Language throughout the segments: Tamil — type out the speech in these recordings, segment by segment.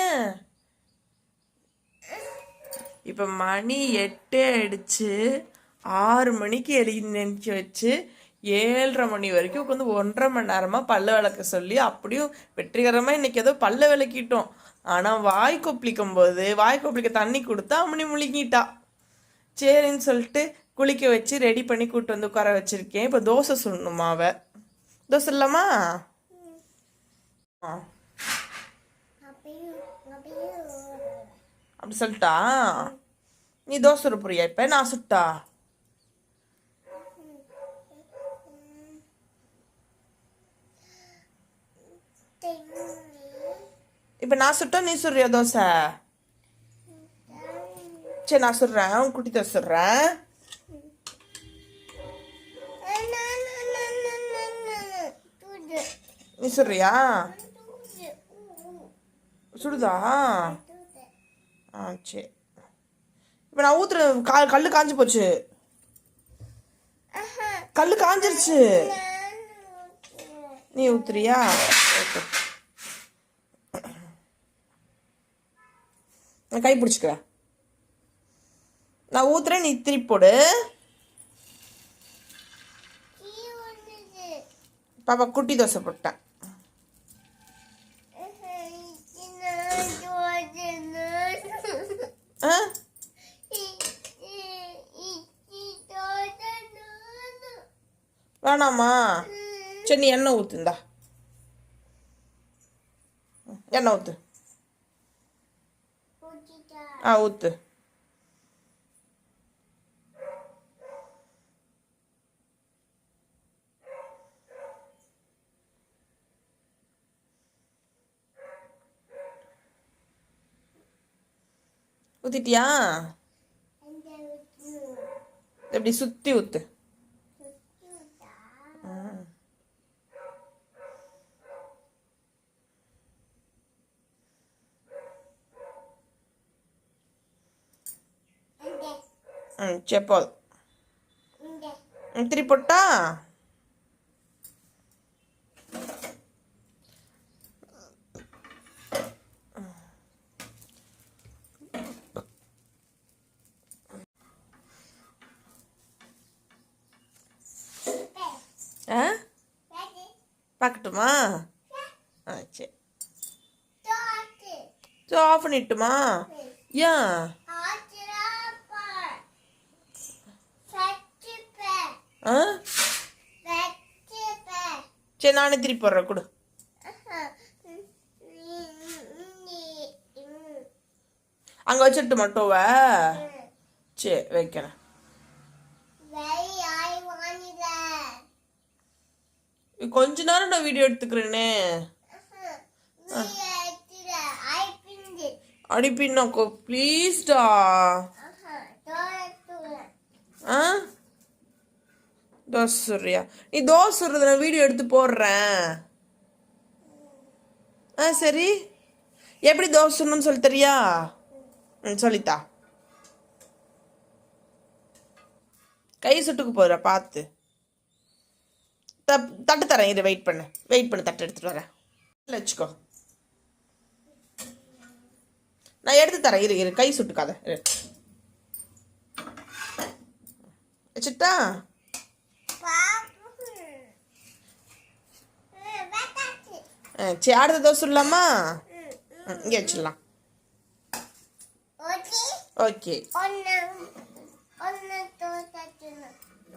ஏன் இப்போ மணி 8 ஆயிடுச்சு. 6 மணிக்கு நினைச்சு வச்சு 7:30 மணி வரைக்கும் உட்காந்து 1.5 மணி நேரமாக பல்ல விளக்க சொல்லி அப்படியும் வெற்றிகரமாக இன்னைக்கு ஏதோ பல்ல விளக்கிட்டோம். ஆனால் வாய் கொப்பளிக்க தண்ணி கொடுத்தா அம்மனி முழுங்கிட்டா. சரின்னு சொல்லிட்டு குளிக்க வச்சு ரெடி பண்ணி கூப்பிட்டு வந்து உட்கார வச்சிருக்கேன். இப்போ தோசை சுடணுமா? தோசை இல்லாமா? அப்படி சொல்லிட்டா. நீ தோசை சுட போறியா? இப்ப நான் சுட்டா? இப்ப நான் சுட்டா நீ சுடுறியா தோசை? சரி நான் சுடுறேன். குட்டி தோசை சுடுறேன். நீ சுடுறியா? சுடுதா? சரி. இப்போ நான் ஊத்துறேன். கல்லு காஞ்சி போச்சு. கல்லு காஞ்சிருச்சு. நீ ஊத்துறியா? நான் கை பிடிச்சிக்கிறேன். நான் ஊத்துறேன், நீ திருப்பி போடு. பாப்பா குட்டி தோசை போட்டேன். வேணாமா? சரி நீ எண்ணெய் ஊத்துந்தா. எண்ணெய் ஊத்து. ஊத்து. ஊத்திட்டியா? எப்படி சுத்தி ஊத்து. சரி போதும். திருப்பி போட்டா? பார்க்கட்டுமா? சரி. ஆஃப் பண்ணிட்டுமா? ஏன்? சரி நானே திருப்பி போடுறேன். கொடு. அங்க வச்சுட்டு மட்டும் சரி வைக்கிறேன். கொஞ்ச நேரம் நான் வீடியோ எடுத்துக்கிறேனே. அடிப்பின்னாக்கோ ப்ளீஸ்டா. தோசை சுடுறியா? நீ தோசை சுடுறது நான் வீடியோ எடுத்து போடுறேன். சரி. எப்படி தோசை சுடணும்னு சொல்லி தெரியா? சொல்லித்தா. கை சுட்டுக்கு போற பார்த்து. தட்டு தரேன். இரு வெயிட் பண்ணு. தட்டு எடுத்துட்டு வரேன். வச்சுக்கோ. நான் எடுத்து தரேன். இரு கை சுட்டுக்காத. வச்சுட்டா? சரி அடுத்த தோசை சுடலாமா? இங்கே வச்சிடலாம். ஓகே.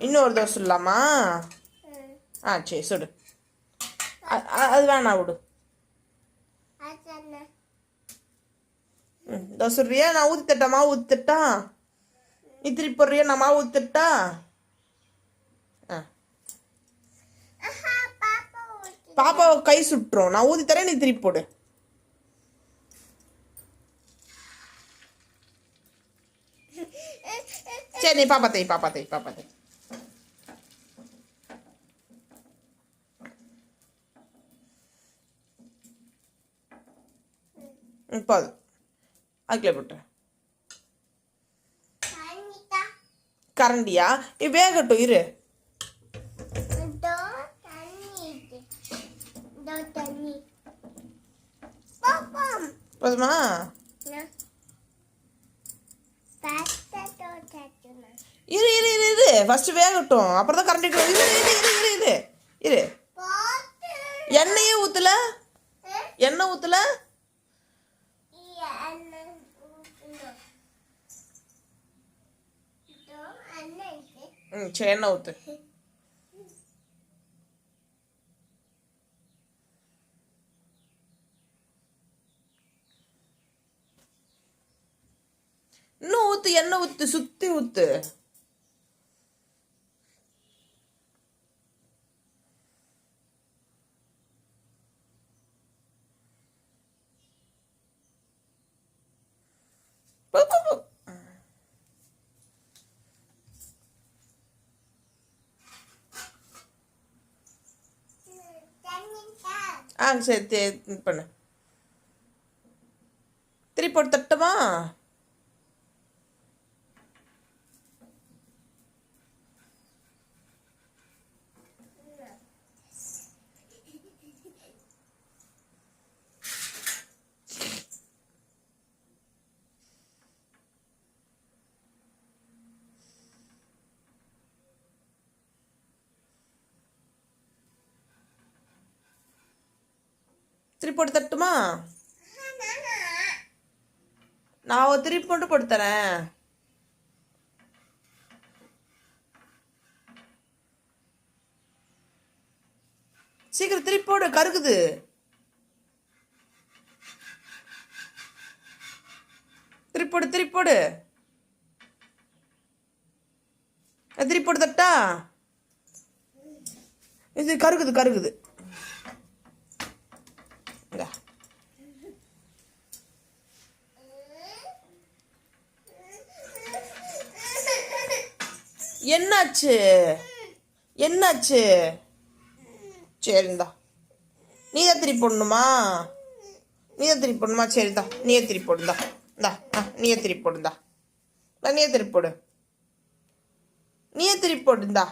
இன்னொரு தோசை சுடலாமா? சரி சுடு. அது வேணாம் விடு. தோசை சுடுறியா? நான் ஊற்றித்தட்டா? மாவு ஊற்றித்தட்டா? நீ திருப்பி போடுறியா? நான் மாவு ஊற்றித்தட்டா? பாப்பாவை கை சுட்டுரும். நான் ஊற்றி தரேன், நீ திருப்பி போடு. சரி நீ பாப்பா தை. போதும். அதுக்குள்ளே போட்டு கரண்டியா? நீ வேகட்டும். இரு. போதுமா? இரு இரு இரு இரு ஃபஸ்ட்டு வேகட்டும், அப்புறம் தான் கரண்ட் இரு இரு இரு இரு இரு. எண்ணெயே ஊற்றல, எண்ணெய் ஊற்றல. சரி எண்ணெய் ஊற்று. இன்னும் ஊற்று, எண்ணெய் ஊற்று, சுற்றி ஊற்று. சரி இது பண்ணு. திருப்பி போட்டு தட்டுமா? திருப்பி போட்டு தட்டுமா? நான் திருப்பி போட்டு தரேன். சீக்கிரம் திருப்பி போடு, கருகுது. திருப்பி போடு, திருப்பி போடு. திருப்பி போட்டு தட்டா? இது கருகுது, கருகுது. என்னாச்சு? என்னாச்சு? சரிந்தா, நீ தான் திருப்பி போடணுமா? நீ தான் திருப்பி போடணுமா? சரிதா, நீயே திருப்பி போடுந்தா. இந்தா நீயே திருப்பி போடுந்தா. நீயே திருப்பி போடு, நீயே திருப்பி போடுந்தா.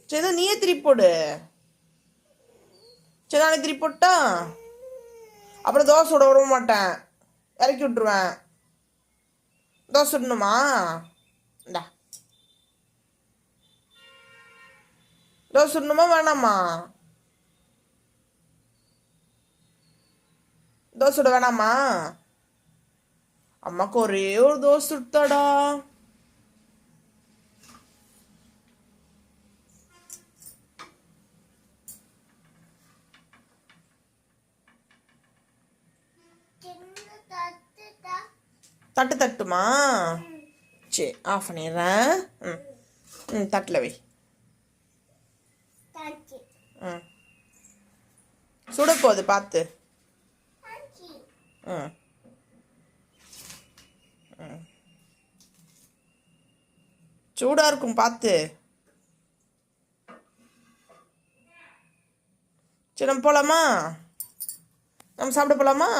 சரிதான், நீயே திருப்பி போடு. சரி நானே திருப்பி போட்டா அப்புறம் தோசை சுட விட மாட்டேன், இறக்கி விட்டுருவேன். தோசை சுடணுமா? இந்தா தோசை சுடணுமா வேணாமா? தோசை சுட வேணாமா? அம்மாக்கு ஒரே ஒரு தோசை சுட்டாடா. தட்டு தட்டுமா? சரி ஆஃப் பண்ணிடுறேன். தட்டில் வை. சுட போகுது பார்த்து. சூடாக இருக்கும் பார்த்து. சரி நம்ம போகலாமா? நம்ம சாப்பிட போகலாமா?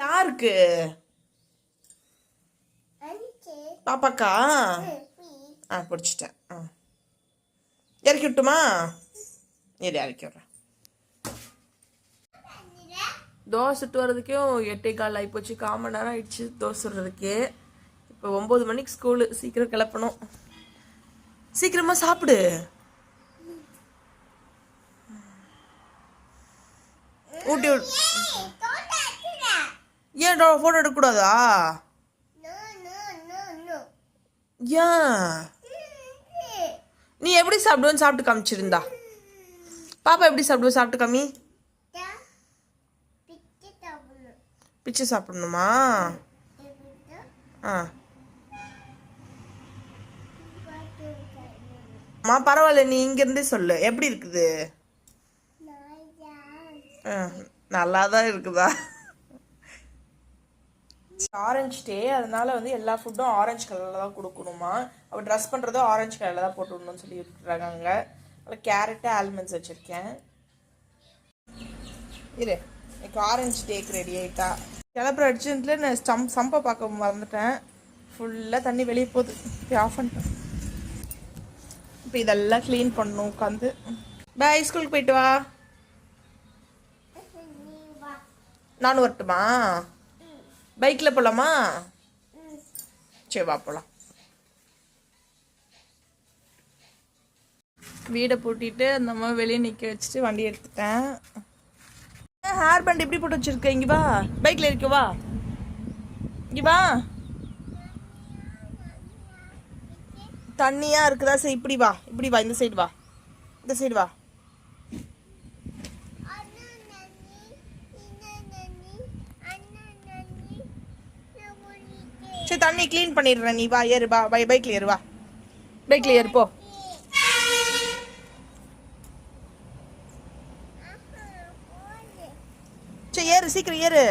யாருக்கு? பாப்பாக்கா? பிடிச்சிட்டேன். இறக்கி விட்டுமா? இல்லை இறக்கி விட்றேன். தோசை சுட்டு வர்றதுக்கும் 8:15 ஆகிப்போச்சு. 1/4 மணி நேரம் ஆயிடுச்சு தோசை சுடுறதுக்கே. இப்போ 9 மணிக்கு ஸ்கூலு, சீக்கிரம் கிளப்பணும். சீக்கிரமாக சாப்பிடு. ஊட்டி ஏன் ஃபோட்டோ எடுக்கக்கூடாதா? ஏன்? நீ எப்படி சாப்பிடுவேன்னு சாப்பிட்டு காமிச்சிருந்தா. பாப்பா எப்படி சாப்பிடுவோம்? சாப்பிட்டு காமி. பிச்சு சாப்பிடணுமா? பரவாயில்ல, நீ இங்கேருந்தே சொல்லு எப்படி இருக்குது. நல்லா தான் இருக்குதா? ஆரஞ்சு டே, அதனால எல்லா ஃபுட்டும் ஆரஞ்சு கலரில் தான் கொடுக்கணுமா. அப்போ ட்ரெஸ் பண்ணுறதும் ஆரஞ்சு கலரில் தான் போட்டு விடணும்னு சொல்லி விட்டுறாங்க. அதில் கேரட்டு ஆல்மண்ட்ஸ் வச்சுருக்கேன். இரு, எனக்கு ஆரஞ்சு டேக்கு ரெடி ஆகிட்டா. கிளப்புற அடிச்சுல நான் சம்பை பார்க்க மறந்துட்டேன். ஃபுல்லாக தண்ணி வெளியே போகுது. இப்போ ஆஃப் பண்ணிட்டேன். இப்போ இதெல்லாம் க்ளீன் பண்ணணும் உட்காந்து. பாய், ஸ்கூலுக்கு போயிட்டு வா. நானும் வரட்டுமா? பைக்கில் போகலாமா? சரி வா போகலாம். வீடை பூட்டிட்டு அந்த அம்மா வெளியே நிற்க வச்சுட்டு வண்டி எடுத்துட்டேன். ஹேர் பேண்ட் எப்படி போட்டு வச்சிருக்க? இங்கே வா, பைக்கில் இருக்க வா, இங்கே வா. தண்ணியாக இருக்குதா? சரி இப்படி வா, இப்படி வா, இந்த சைடு வா, இந்த சைடு வா. சரி தண்ணி க்ளீன் பண்ணிடுறேன், நீ வா, ஏறு வா, பைக்கில் ஏறு வா, பைக்கில் ஏறு போ. சரி ஏறு, சீக்கிரம் ஏறு,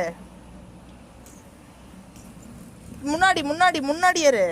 முன்னாடி முன்னாடி முன்னாடி ஏறு.